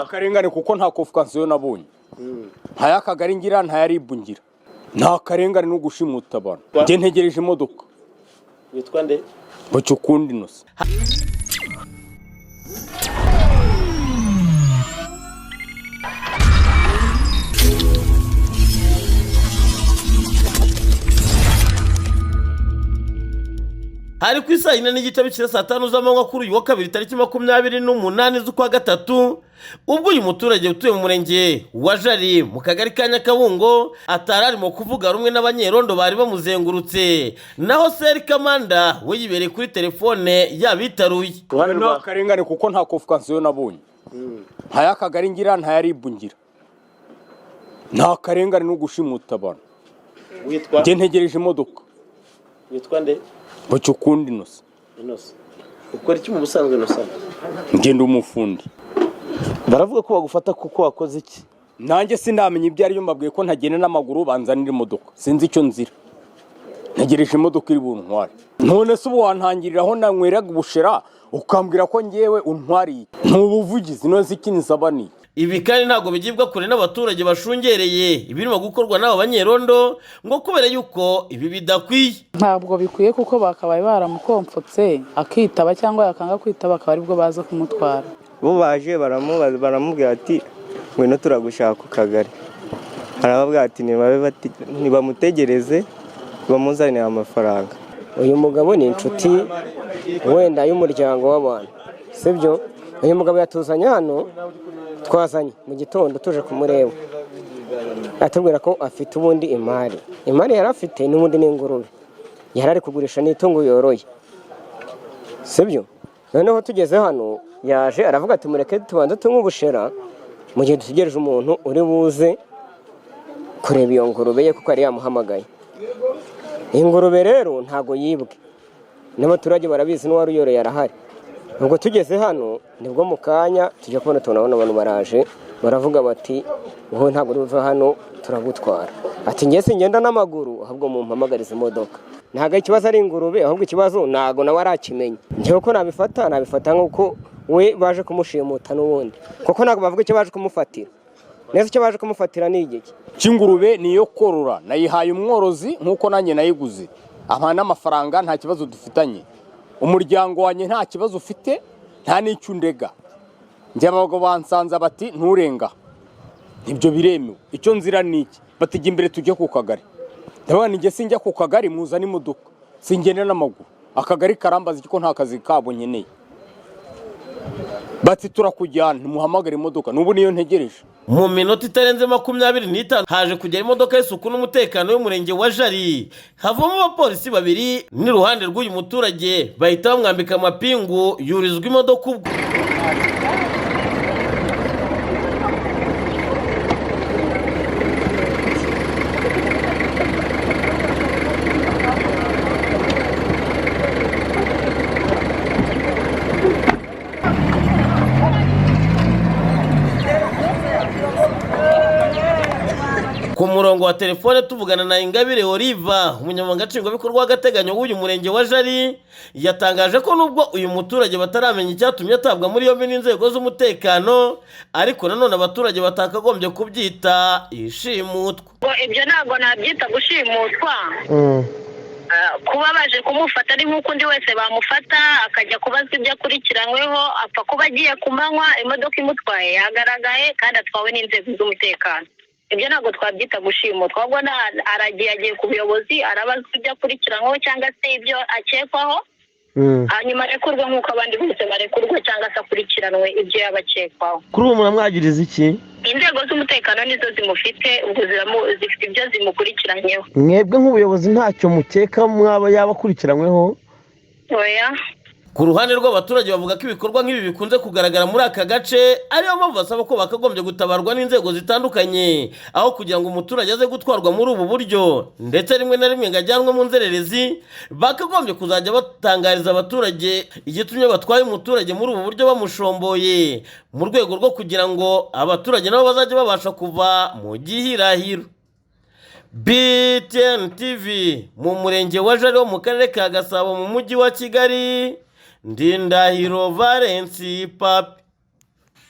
akarengane kuko nta konfikansiyo nabonye nta y'akagari ngira nta y'aribu ngira nta karengane no gushimuta abantu njye ntegereje imodoka witwa nde Bucukundi Innocent. Hari ku isaha 4 n'igice bikira saa 5 z'amanywa kuri uyu wa kabiri tariki 28 z'ukwa gatatu ubwo uyu muturage utuye mu murenge wa Jari mu kagari ka Nyakabungo atararimo kuvuga rumwe n'abanyerondo bari bamuzengurutse naho Seri Kamanda we yibereye kuri telefone yabitaruye. Nta akarengane kuko nta konfikansiyo nabonye nta y'akagari ngira nta y'aribu ngira nta karengane no gushimuta abantu Witwa njye ntegereje imodoka witwa nde Bucukundi Innocent. Ukora iki mu busanzwe Innocent? ngenda umufundi Baravuga ko bagufata kuko wakoze iki? nanjye sindamenye ibyo ariyo mbabwiye ko ntagenda n'amaguru banzanira imodoka sinzi icyo nzira ntegereje imodoka iri buntware none se ubu wantangiriraho nanyweraga ubushera ukambwira ko ngewe untwariye ntubuvugizi none se ikindi nsaba ni Ibi kandi ntabwo bigibwa kure n'abaturage bashungereye ibirimo gukorwa n'aba banyerondo ngo kubera yuko ibi bidakwiye. Ntabwo bikwiye kuko bakabaye baramukomfotse akitaba cyangwa yakanga kwitaba akaba aribwo baza kumutwara. Bo baje baramubaza baramubwira ati ngwino turagushaka ku kagari. Arababwira ati nibamutegereze bamuzanire amafaranga. Uyu mugabo ni inshuti wenda y'umuryango w'abantu sibyo. Uyu mugabo yatuzanye hano twazanye mu gitondo tuje kumureba atubwira ko afite ubundi imari yari afite n'ubundi n'ingurube yari ari kugurisha n'itungo yoroye sibyo. Noneho tugeze hano yaje aravuga ati mureke tubanze tunywe ubushera mu gihe dutegereje umuntu uri buze kureba iyo ngurube ye kuko yari yamuhamagaye. Ingurube rero ntago yibwe n'abaturage barabizi n'uwari uyoroye arahari. Ubwo tugeze hano nibwo mu kanya tujya kubona tubona abantu baraje baravuga bati wowe ntabwo uva hano turagutwara. Ati ngiye singenda n'amaguru ahubwo mumpamagariza imodoka. Ntago ikibazo ari ingurube ahubwo ikibazo nago nawe arakimenya. Ngiye ko nabifata nkuko we baje kumushimuta n'ubundi kuko ntago bavuga icyo baje kumufatira. Neza icyo baje kumufatira ni igiki cy'ingurube niyo korora nayihaye umworozi nkuko nanjye nayiguze amana amafaranga nta kibazo dufitanye. Umuryango wanye nta kibazo ufite nta n'icyo ndega njye abagabo bansanza bati nturenga ibyo biremewe icyo nzira niki batijya imbere tujye ku kagari ndabona nige sinjya ku kagari muza n'imodoka singende n'amaguru akagari karambaza ko nta kazi kabo nkeneye bati turakujyana muhamagara imodoka nubu niyo ntegereje. Mu minota itarenze 25 haje kujya imodoka y'isuku n'umutekano y'umurenge wa Jari havamo abapolisi babiri n'iruhande rw'uyu muturage bahita bamwambika amapingu yurizwa imodoka ubwo. Ku murongo wa telefone tuvugana na Ingabire Oliva umunyamabanga nshingwabikorwa w'agateganyo w'uyu murenge wa Jari yatangaje ko nubwo uyu muturage bataramenya icyatumye atabwa muri yombi n'inzego z'umutekano ariko nanone abaturage batakagombye kubyita ishimutwa. Ibyo ntabwo nabyita gushimutwa kuba baje kumufata ari nk'uko undi wese bamufata akajya kubaza ibyo akurikiranyweho apfa kuba agiye ku manywa imodoka imutwaye yagaragaye kandi atwawe n'inzego z'umutekano. Ibyo ntabwo twabyita gushimutwa ahubwo agiye ku buyobozi arabazwa ibyo akurikiranyweho cyangwa se ibyo akekwaho hanyuma arekurwe nk'uko abandi bose barekurwa cyangwa se akurikiranwe ibyo yabakekwaho. Kuri ubu muramwagiriza iki? Inzego z'umutekano nizo zimufite ubwo zifite ibyo zimukurikiranyeho. Mwebwe nk'ubuyobozi ntacyo mukeka mwaba yabakurikiranyweho? Oya. Ku ruhande rw'abaturage bavuga ko ibikorwa nk'ibi bikunze kugaragara muri aka gace ariyo mpamvu basaba ko bakagombye gutabarwa n'inzego zitandukanye aho kugira ngo umuturage aze gutwarwa muri ubu buryo ndetse rimwe na rimwe ngo ajyanwe mu nzererezi bakagombye kuzajya batangariza abaturage igitumye batwaye umuturage muri ubu buryo bamushomboye mu rwego rwo kugira ngo abaturage nabo bazajya babasha kuva mu gihirahiro. BTN TV mu murenge wa Jari wo mu karere ka Gasabo mu mujyi wa Kigali Ndindahiro Valence Papi.